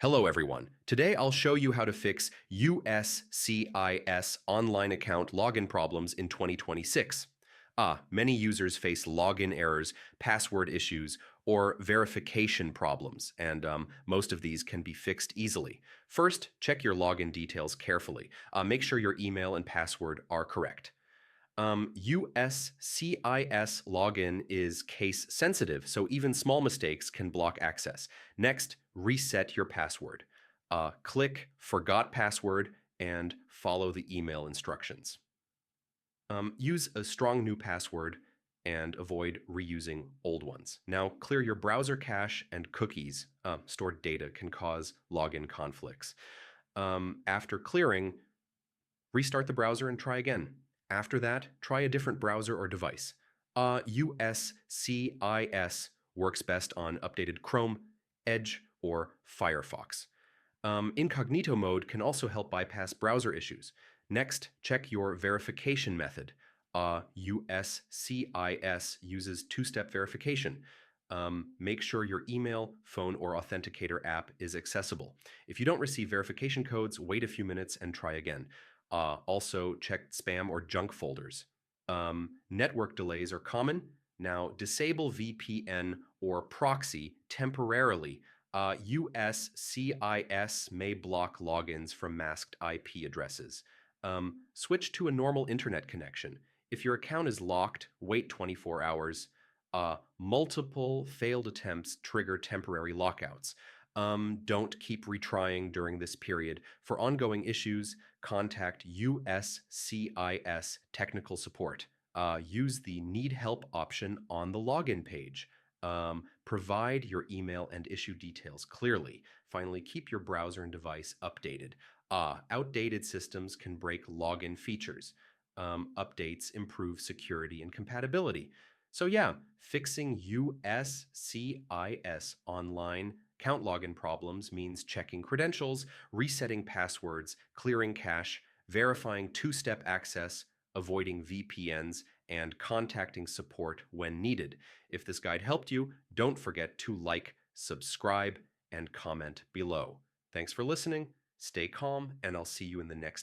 Hello everyone. Today I'll show you how to fix USCIS online account login problems in 2026. Many users face login errors, password issues, or verification problems, and most of these can be fixed easily. First, check your login details carefully. Make sure your email and password are correct. USCIS login is case sensitive, so even small mistakes can block access. Next, reset your password. Click Forgot Password and follow the email instructions. Use a strong new password and avoid reusing old ones. Now, clear your browser cache and cookies. Stored data can cause login conflicts. After clearing, restart the browser and try again. After that, try a different browser or device. USCIS works best on updated Chrome, Edge, or Firefox. Incognito mode can also help bypass browser issues. Next, check your verification method. USCIS uses two-step verification. Make sure your email, phone, or authenticator app is accessible. If you don't receive verification codes, wait a few minutes and try again. Also, check spam or junk folders. Network delays are common. Now, disable VPN or proxy temporarily. USCIS may block logins from masked IP addresses. Switch to a normal internet connection. If your account is locked, wait 24 hours. Multiple failed attempts trigger temporary lockouts. Don't keep retrying during this period. For ongoing issues, contact USCIS technical support. Use the Need Help option on the login page. Provide your email and issue details clearly. Finally, keep your browser and device updated. Outdated systems can break login features. Updates improve security and compatibility. So yeah, fixing USCIS online account login problems means checking credentials, resetting passwords, clearing cache, verifying two-step access, avoiding VPNs, and contacting support when needed. If this guide helped you, don't forget to like, subscribe, and comment below. Thanks for listening, stay calm, and I'll see you in the next